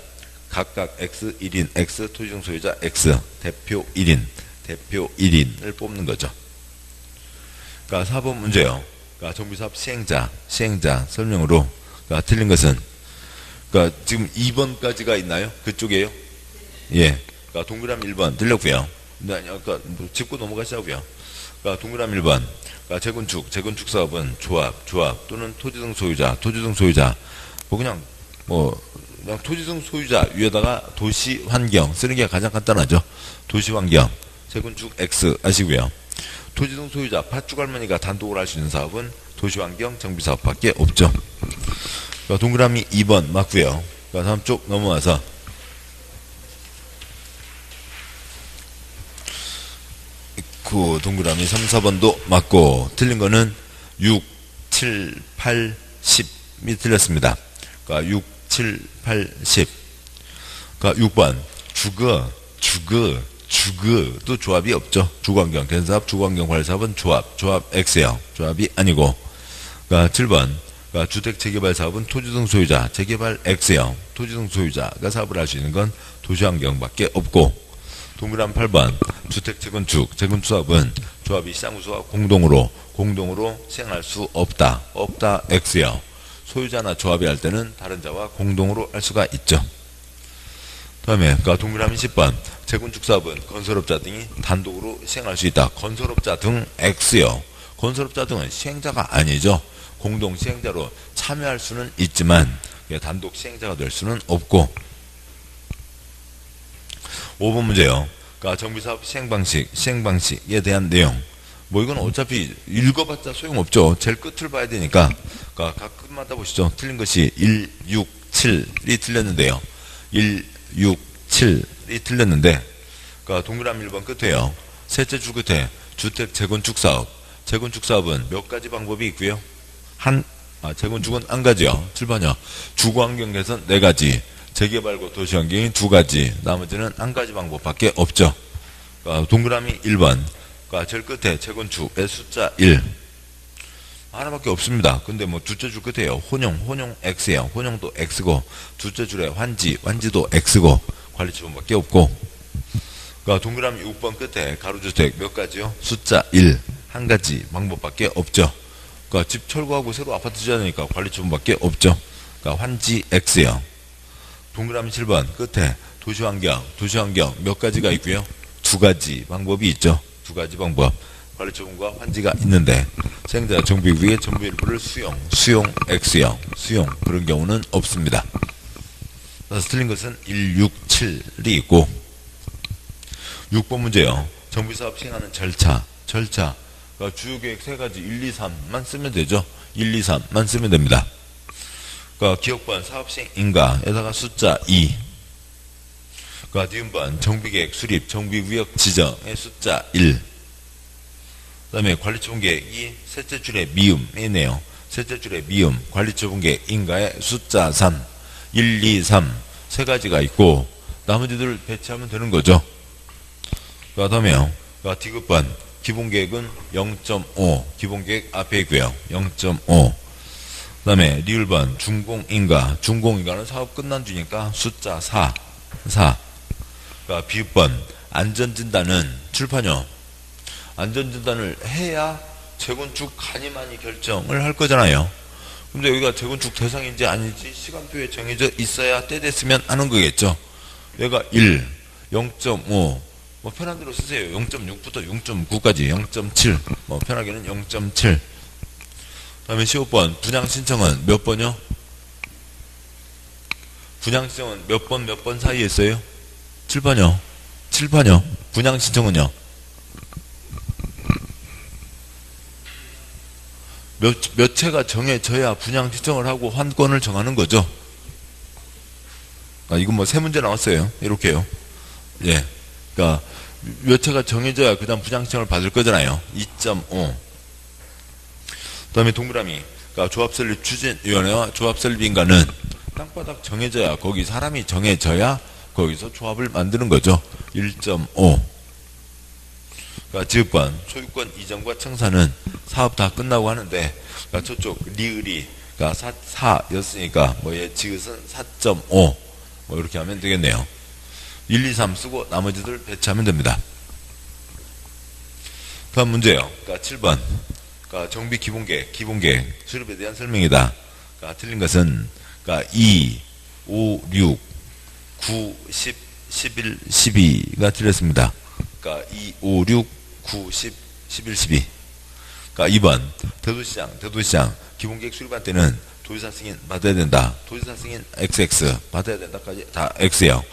각각 X, 1인 X, 토지중 소유자 X, 대표 1인을 뽑는 거죠. 4번 문제요. 정비사업 시행자 설명으로 틀린 것은 지금 2번까지가 있나요? 그쪽이에요? 예. 동그라미 1번 틀렸고요. 짚고 넘어가시자고요. 동그라미 1번 재건축 사업은 조합 또는 토지등 소유자 그냥 토지등 소유자 위에다가 도시환경 쓰는 게 가장 간단하죠. 도시환경 재건축 X 아시고요. 토지등 소유자 팥죽 할머니가 단독으로 할 수 있는 사업은 도시환경 정비사업밖에 없죠. 동그라미 2번 맞고요. 다음 쪽 넘어와서 동그라미 3, 4번도 맞고 틀린 거는 6, 7, 8, 10이 틀렸습니다. 6, 7, 8, 10 6번 주거도 조합이 없죠. 주거환경 개선사업, 주거환경 관리사업은 조합 X요. 조합이 아니고 7번 주택 재개발 사업은 토지등 소유자 재개발 X요. 토지등 소유자가 사업을 할 수 있는 건 도시환경밖에 없고 동그라미 8번 주택 재건축 사업은 조합이 쌍수와 공동으로 시행할 수 없다 X요. 소유자나 조합이 할 때는 다른 자와 공동으로 할 수가 있죠. 다음에 동그라미 10번 재건축 사업은 건설업자 등이 단독으로 시행할 수 있다. 건설업자 등 X요. 건설업자 등은 시행자가 아니죠. 공동 시행자로 참여할 수는 있지만 단독 시행자가 될 수는 없고 5번 문제요. 정비사업 시행방식에 대한 내용. 이건 어차피 읽어봤자 소용없죠. 제일 끝을 봐야 되니까. 각 끝마다 보시죠. 틀린 것이 1, 6, 7이 틀렸는데요. 1, 6, 7이 틀렸는데, 동그라미 1번 끝에요. 셋째 줄 끝에 주택 재건축 사업은 몇 가지 방법이 있고요. 재건축은 한 가지요. 7번이요. 주거환경 개선 4가지. 재개발과 도시환경이 2가지. 나머지는 한 가지 방법밖에 없죠. 동그라미 1번. 제일 끝에 재건축의 숫자 1. 하나밖에 없습니다. 근데 둘째 줄 끝에요. 혼용 X예요. 혼용도 X고, 둘째 줄에 환지도 X고, 관리처분밖에 없고. 동그라미 6번 끝에 가로주택 몇 가지요? 숫자 1. 한 가지 방법밖에 없죠. 그러니까 집 철거하고 새로 아파트 지어야 되니까 관리처분밖에 없죠. 그러니까 환지 X요. 동그라미 7번 끝에 도시환경 몇 가지가 있고요. 두 가지 방법이 있죠. 두 가지 방법. 관리처분과 환지가 있는데 시행자 정비 위에 전부 일부를 수용 X형, 수용 그런 경우는 없습니다. 그래서 틀린 것은 1, 6, 7이 있고 6번 문제요. 정비사업 시행하는 절차 그러니까 주요계획 세 가지 1, 2, 3만 쓰면 되죠. 1, 2, 3만 쓰면 됩니다. 그러니까 기억번 사업시행인가에다가 숫자 2 그러니까 니은번 정비계획 수립 정비구역 지정의 숫자 1 그 다음에 관리처분계획이 셋째 줄에 미음이네요. 셋째 줄에 미음 관리처분계획인가의 숫자 3 1, 2, 3 세 가지가 있고 나머지들을 배치하면 되는 거죠. 그 다음에요. 디귿번 기본계획은 0.5 기본계획 앞에 있고요. 0.5 그 다음에 리을번 준공인가는 사업 끝난 뒤니까 숫자 4 그러니까 비읍번 안전진단은 출판요. 안전진단을 해야 재건축 가니마니 결정을 할 거잖아요. 근데 여기가 재건축 대상인지 아닌지 시간표에 정해져 있어야 때 됐으면 하는 거겠죠. 얘가 1, 0.5 뭐 편한 대로 쓰세요. 0.6부터 0.9까지 0.7 뭐 편하게는 0.7 그 다음에 15번 분양신청은 몇 번이요? 분양신청은 몇 번 사이에 있어요? 7번이요. 분양신청은요? 몇 채가 정해져야 분양신청을 하고 환권을 정하는 거죠. 이건 뭐 세 문제 나왔어요. 이렇게요. 예. 그러니까 몇 채가 정해져야 그 다음 분양신청을 받을 거잖아요. 2.5 그 다음에 동그라미 그러니까 조합설립 추진위원회와 조합설립인가는 땅바닥 정해져야 거기 사람이 정해져야 거기서 조합을 만드는 거죠. 1.5 그러니까 지읍권 소유권 이전과 청산은 사업 다 끝나고 하는데 그러니까 저쪽 리을이 그러니까 4였으니까 뭐얘 지읒은 4.5 뭐 이렇게 하면 되겠네요. 1, 2, 3 쓰고 나머지들 배치하면 됩니다. 다음 문제요. 그러니까 7번 그러니까 정비 기본계획 수립에 대한 설명이다. 그러니까 틀린 것은 그러니까 2, 5, 6, 9, 10, 11, 12가 틀렸습니다. 그러니까 2, 5, 6, 9, 10, 11, 12 그러니까 2번 대도시장 기본계획 수립할 때는 도지사 승인 받아야 된다. 도지사 승인 XX 받아야 된다까지 다 X예요.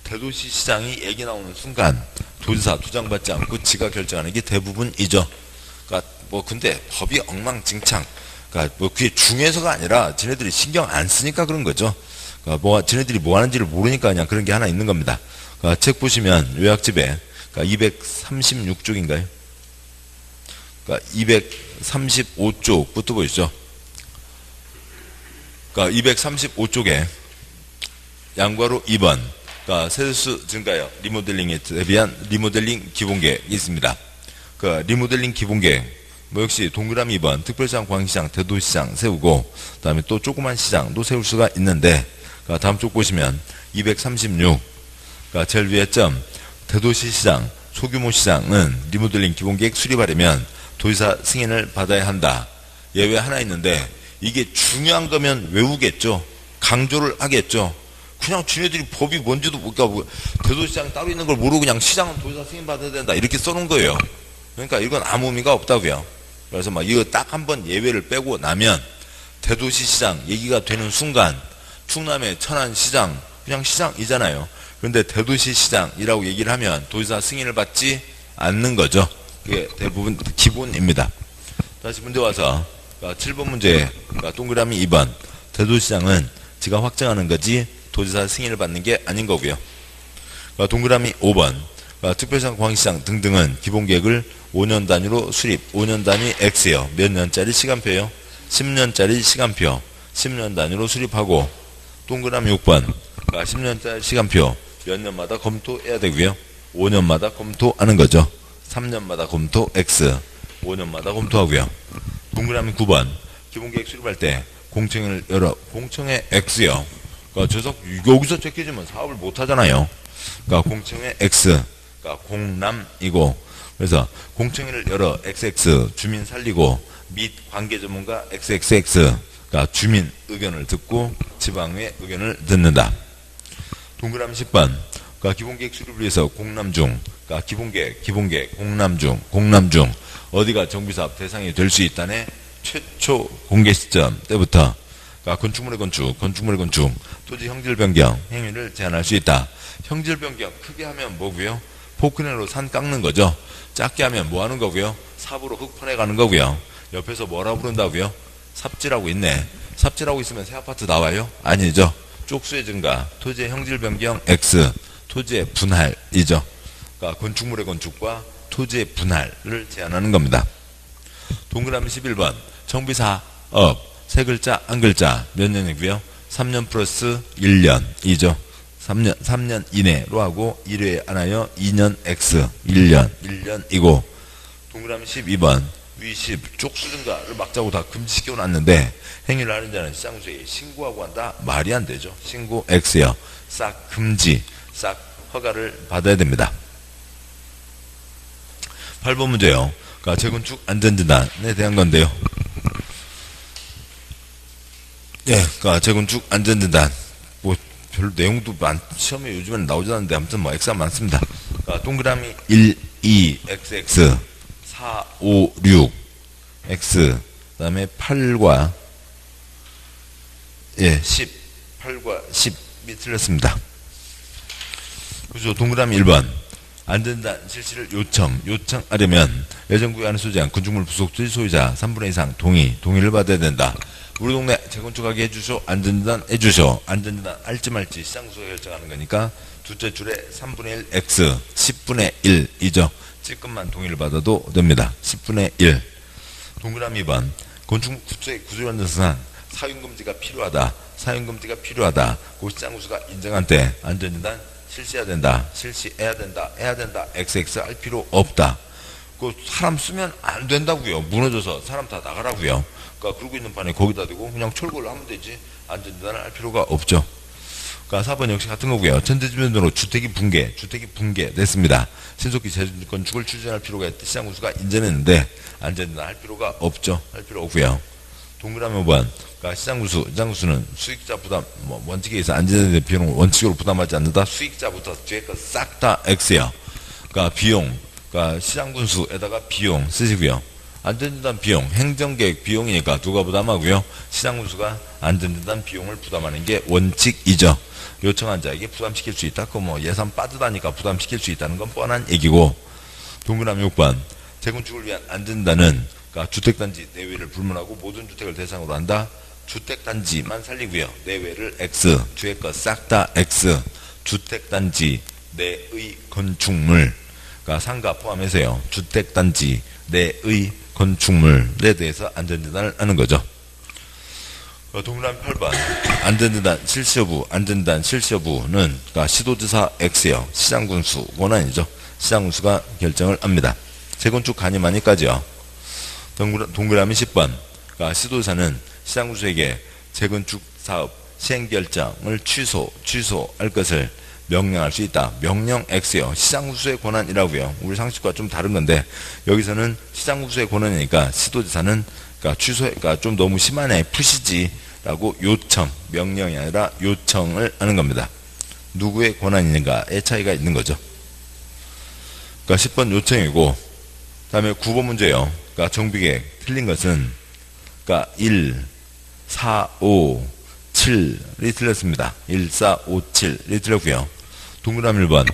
대도시시장이 얘기 나오는 순간 도지사 도장 받지 않고 지가 결정하는 게 대부분이죠. 그러니까 뭐 근데 법이 엉망진창 그러니까 뭐 그게 중요해서가 아니라 지네들이 신경 안 쓰니까 그런 거죠. 그러니까 지네들이 뭐 하는지를 모르니까 그냥 그런 게 하나 있는 겁니다. 그러니까 책 보시면 요약집에 그러니까 236쪽인가요? 그러니까 235쪽부터 보시죠. 그러니까 235쪽에 양괄호 2번 그러니까 세대수 증가요. 리모델링에 대비한 리모델링 기본계획이 있습니다. 그 리모델링 기본계획 뭐 역시 동그라미 2번 특별시장, 광시장, 대도시장 세우고 그 다음에 또 조그만 시장도 세울 수가 있는데 그러니까 다음 쪽 보시면 236 그러니까 제일 위에 점 대도시시장 소규모 시장은 리모델링 기본계획 수립하려면 도지사 승인을 받아야 한다. 예외 하나 있는데 이게 중요한 거면 외우겠죠. 강조를 하겠죠. 그냥 지네들이 법이 뭔지도 모르니까 대도시장 따로 있는 걸 모르고 그냥 시장은 도지사 승인 받아야 된다 이렇게 써놓은 거예요. 그러니까 이건 아무 의미가 없다고요. 그래서 막 이거 딱 한 번 예외를 빼고 나면 대도시시장 얘기가 되는 순간 충남의 천안시장 그냥 시장이잖아요. 그런데 대도시시장이라고 얘기를 하면 도지사 승인을 받지 않는 거죠. 그게 대부분 기본입니다. 다시 문제 와서 7번 문제 동그라미 2번 대도시장은 지가 확정하는 거지 도지사 승인을 받는 게 아닌 거고요. 동그라미 5번 특별시장, 광시장 등등은 기본계획을 5년 단위로 수립 5년 단위 X예요. 몇 년짜리 시간표예요? 10년짜리 시간표 10년 단위로 수립하고 동그라미 6번 10년짜리 시간표 몇 년마다 검토해야 되고요. 5년마다 검토하는 거죠. 3년마다 검토 X 5년마다 검토하고요. 동그라미 9번 기본계획 수립할 때 공청회를 열어 공청회 X요. 그러니까 여기서 제껴지면 사업을 못 하잖아요. 그러니까 공청회 X 그러니까 공남이고 그래서 공청회를 열어 XX 주민 살리고 및 관계 전문가 XXX가 주민 의견을 듣고 지방의 의견을 듣는다. 동그라미 10번 기본계획 수립을 위해서 공람중 기본계획 공람중 어디가 정비사업 대상이 될 수 있다네. 최초 공개 시점 때부터 건축물의 건축 토지 형질 변경 행위를 제한할 수 있다. 형질 변경 크게 하면 뭐고요? 포크레인으로 산 깎는 거죠. 작게 하면 뭐 하는 거고요? 삽으로 흙 퍼내가는 거고요. 옆에서 뭐라 부른다고요? 삽질하고 있네. 삽질하고 있으면 새 아파트 나와요? 아니죠. 쪽수의 증가, 토지의 형질 변경 X, 토지의 분할이죠. 건축물의 건축과 토지의 분할을 제한하는 겁니다. 동그라미 11번 정비사업 세 글자 한 글자 몇 년이고요? 3년 플러스 1년이죠. 3년 이내로 하고 1회에 안 하여 2년 X 1년이고 동그라미 12번 위십 쪽수 증가를 막자고 다 금지시켜 놨는데 행위를 하는 자는 시장소에 신고하고 한다? 말이 안 되죠. 신고 X요. 싹 금지, 싹 허가를 받아야 됩니다. 8번 문제요. 재건축 안전진단에 대한 건데요. 예, 재건축 안전진단. 별로 내용도 시험에 요즘에는 나오지 않는데 아무튼 X가 많습니다. 동그라미 1, 2, XX, 4, 5, 6, X, 그 다음에 8과 10, 8과 10이 틀렸습니다. 그죠? 동그라미 1번. 안전진단 실시를 요청하려면 예정구에 안에 소재한 건축물 부속 토지 소유자 3분의 2 이상 동의를 받아야 된다. 우리 동네 재건축하게 해주쇼, 안전진단 해주쇼. 안전진단 할지 말지 시장소가 결정하는 거니까 둘째 줄에 3분의 1 X 10분의 1이죠. 찔끔만 동의를 받아도 됩니다. 10분의 1. 동그라미 2번 건축물 구조안전상 사용금지가 필요하다. 그 시장구수가 인정한 때 안전진단 실시해야 된다. 해야 된다. XX 할 필요 없다. 사람 쓰면 안 된다고요. 무너져서 사람 다 나가라고요. 그러고 있는 판에 거기다 대고 그냥 철거를 하면 되지 안전진단을 할 필요가 없죠. 4번 역시 같은 거고요. 전체주변으로 주택이 붕괴됐습니다. 신속히 재건축을 추진할 필요가 있다. 시장구수가 인정했는데 안전진단 할 필요가 없죠. 할 필요 없고요. 동그라미 5번 시장구수는 수익자 부담 원칙에 의해서 안전진단 비용을 원칙으로 부담하지 않는다. 수익자부터 뒤에 거 싹 다 X요. 비용 시장군수에다가 비용 쓰시고요. 안전진단 비용, 행정계획 비용이니까 누가 부담하고요? 시장군수가 안전진단 비용을 부담하는 게 원칙이죠. 요청한 자에게 부담시킬 수 있다. 예산 빠듯하니까 부담시킬 수 있다는 건 뻔한 얘기고. 동그라미 6번 재건축을 위한 안전진단은 주택단지 내외를 불문하고 모든 주택을 대상으로 한다. 주택단지만 살리고요. 내외를 X, 뒤에 거 싹 다 X. 주택단지 내의 건축물 상가 포함해서요. 주택단지 내의 건축물에 대해서 안전진단을 하는 거죠. 동그라미 8번 안전진단 실시 여부는 시도지사 X요. 시장군수 권한이죠. 시장군수가 결정을 합니다. 재건축 가니마니까지요. 동그라미 10번 시도지사는 시장군수에게 재건축 사업 시행결정을 취소할 것을 명령할 수 있다. 명령 X요. 시장군수의 권한이라고요. 우리 상식과 좀 다른 건데 여기서는 시장군수의 권한이니까 시도지사는 좀 너무 심하네 푸시지라고 명령이 아니라 요청을 하는 겁니다. 누구의 권한인가의 차이가 있는 거죠. 10번 요청이고 다음에 9번 문제요. 정비계획 틀린 것은 1, 4, 5, 7이 틀렸습니다. 1, 4, 5, 7이 틀렸고요. 동그라미 1번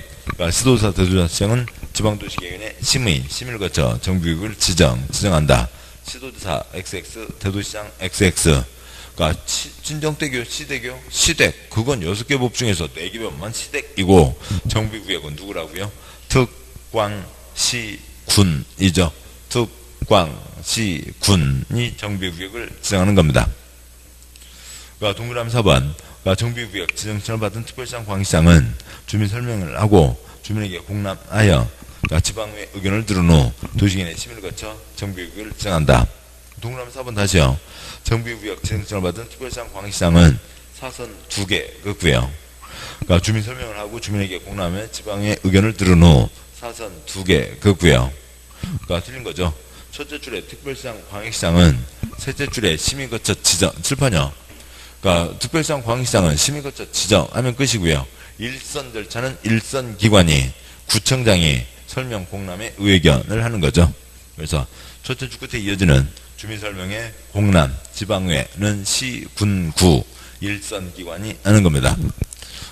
시도지사 대도시장은 지방도시계획원의 심의를 거쳐 정비계획을 지정한다. 시도지사 XX 대도시장 XX 친정대교 시댁 그건 6개 법 중에서 4개법만 시댁이고 정비구역은 누구라고요? 특광시군이죠. 특광시군이 정비구역을 지정하는 겁니다. 동그라미 4번 정비구역 지정권을 받은 특별시장 광시장은 주민 설명을 하고 주민에게 공람하여 지방의 의견을 들은 후 도시계획의 심의를 거쳐 정비구역을 지정한다. 동그라미 4번 다시요. 정비구역 지정권을 받은 특별시장 광시장은 사선 2개 긋고요. 주민 설명을 하고 주민에게 공람하여 지방의 의견을 들은 후 사선 2개 긋고요. 그러니까 틀린 거죠. 첫째 줄에 특별시장 광역시장은 셋째 줄에 시민거처 지정 칠판이요. 그러니까 특별시장 광역시장은 시민거처 지정하면 끝이고요. 일선 절차는 일선 기관이 구청장이 설명 공람의 의견을 하는 거죠. 그래서 첫째 줄 끝에 이어지는 주민설명회 공람 지방의회는 시, 군, 구 일선 기관이 하는 겁니다.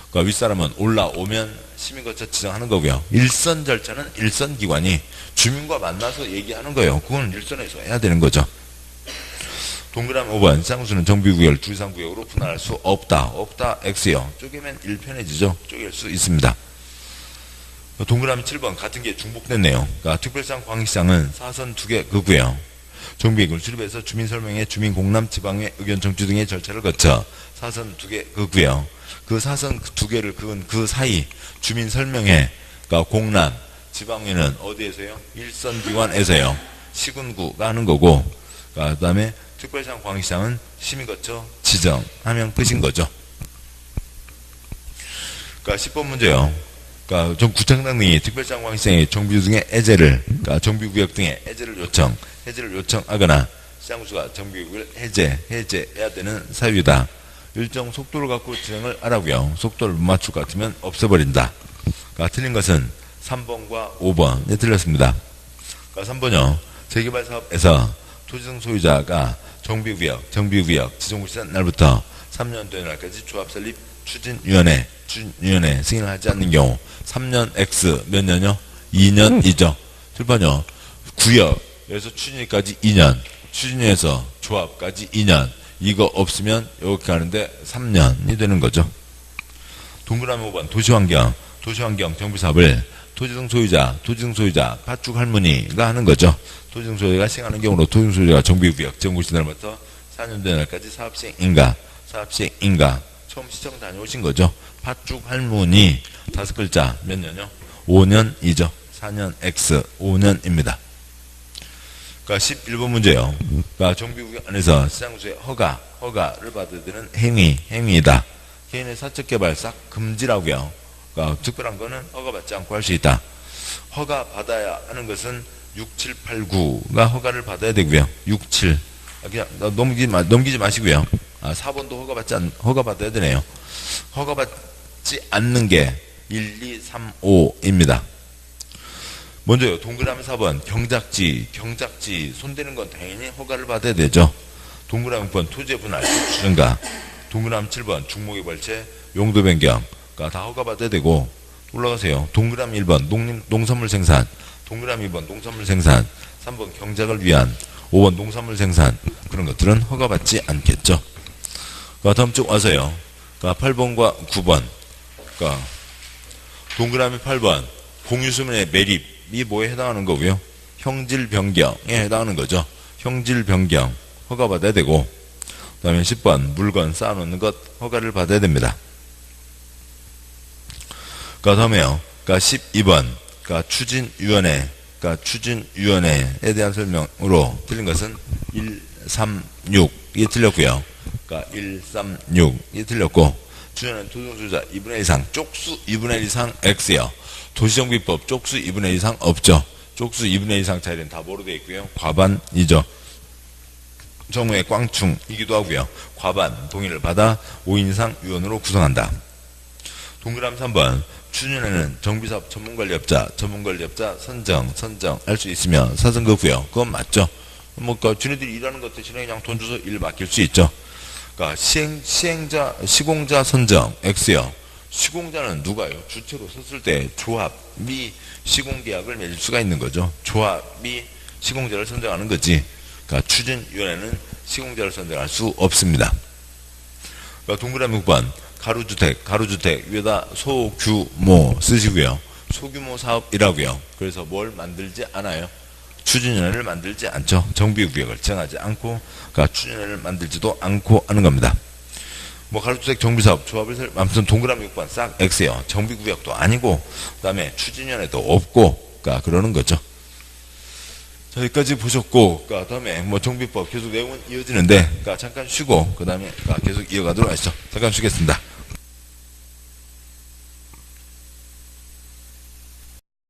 그러니까 윗사람은 올라오면 시민거처 지정하는 거고요. 일선 절차는 일선 기관이 주민과 만나서 얘기하는 거예요. 그건 일선에서 해야 되는 거죠. 동그라미 5번 시장수는 정비구역을 두 이상 구역으로 분할할 수 없다. 없다 X요. 쪼개면 1편해지죠. 쪼갤 수 있습니다. 동그라미 7번 같은 게 중복됐네요. 그러니까 특별시장 광역시장은 사선 2개 그고요. 정비구역을 수립해서 주민설명회, 주민공람, 지방회, 의견 청취 등의 절차를 거쳐 사선 2개 그고요. 그 사선 2개를 그은 그 사이 주민설명회, 그러니까 공람, 지방회는 어디에서요? 일선기관에서요. 시군구가 하는 거고, 그 다음에 특별시장 광역시장은 시민거처 지정하면 끝인 거죠. 그러니까 10번 문제요. 그러니까 전 구청장 등이 특별시장 광역시장의 정비 등의 해제를, 그러니까 정비구역 등의 해제를 요청하거나 시장수가 정비구역을 해제해야 되는 사유이다. 일정 속도를 갖고 진행을 하라고요. 속도를 못 맞출 것 같으면 없애버린다. 그러니까 틀린 것은 3번과 5번이 틀렸습니다. 그러니까 3번요. 재개발 사업에서 토지등 소유자가 정비구역 지정구 시한 날부터 3년 된 날까지 조합설립 추진위원회 승인을 하지 않는 경우 3년 X 몇 년요? 2년이죠. 7번요. 구역에서 추진위까지 2년, 추진위에서 조합까지 2년. 이거 없으면 이렇게 하는데 3년이 되는 거죠. 동그라미 5번 도시환경 정비사업을 토지등 소유자 팥죽 할머니가 하는 거죠. 토지등 소유자가 시행하는 경우로 토지등 소유자가 정비구역 정구 시날부터 4년 된 날까지 사업시행인가 처음 시청 다녀오신 거죠. 팥죽 할머니 5글자 몇 년요? 5년이죠. 4년 X 5년입니다. 그러니까 11번 문제요. 그러니까 정비구역 안에서 시장수의 허가를 받아야 되는 행위이다. 개인의 사적 개발 싹 금지라고요. 그러니까 특별한 거는 허가받지 않고 할 수 있다. 허가 받아야 하는 것은 6, 7, 8, 9가 허가를 받아야 되고요. 6, 7 그냥 넘기지 마시고요. 4번도 허가받아야 되네요. 허가받지 않는 게 1, 2, 3, 5입니다. 먼저요. 동그라미 4번 경작지 손대는 건 당연히 허가를 받아야 되죠. 동그라미 6번 토지의 분할 증가, 동그라미 7번 중목의 벌채 용도 변경 다 허가받아야 되고, 올라가세요. 동그라미 1번 농산물 생산, 동그라미 2번 농산물 생산, 3번 경작을 위한, 5번 농산물 생산, 그런 것들은 허가받지 않겠죠. 다음 쪽 와서요. 8번과 9번 동그라미 8번 공유수면의 매립이 뭐에 해당하는 거고요? 형질 변경에 해당하는 거죠. 형질 변경 허가받아야 되고, 그 다음에 10번 물건 쌓아놓는 것 허가를 받아야 됩니다. 그 다음에요. 12번 추진위원회에 대한 설명으로 틀린 것은 1, 3, 6이 틀렸고요. 1, 3, 6이 틀렸고, 추진은 토지소유자 2분의 1 이상, 쪽수 2분의 1 이상 X요. 도시정비법 쪽수 2분의 1 이상 없죠. 쪽수 2분의 1 이상 차이는 다 뭐로 되어 있고요? 과반이죠. 정부의 꽝충이기도 하고요. 과반 동의를 받아 5인 이상 위원으로 구성한다. 동그라미 3번 추진에는 정비사업 전문관리업자 선정할 수 있으며 사선거고요. 그건 맞죠. 지네들이 일하는 것 대신에 그냥 돈 줘서 일 맡길 수 있죠. 시공자 선정 X요. 시공자는 누가요? 주체로 섰을 때 조합이 시공계약을 맺을 수가 있는 거죠. 조합이 시공자를 선정하는 거지. 추진위원회는 시공자를 선정할 수 없습니다. 동그라미 6번 가로주택 위에다 소규모 쓰시고요. 소규모 사업이라고요. 그래서 뭘 만들지 않아요? 추진위원회를 만들지 않죠. 정비구역을 정하지 않고, 추진위원회를 만들지도 않고 하는 겁니다. 가로주택 정비사업 조합을 아무튼 동그라미 6번 싹 X요. 정비구역도 아니고, 그 다음에 추진위원회도 없고, 그러는 거죠. 자, 여기까지 보셨고, 다음에 정비법 계속 내용은 이어지는데, 잠깐 쉬고, 그 다음에 계속 이어가도록 하시죠. 잠깐 쉬겠습니다.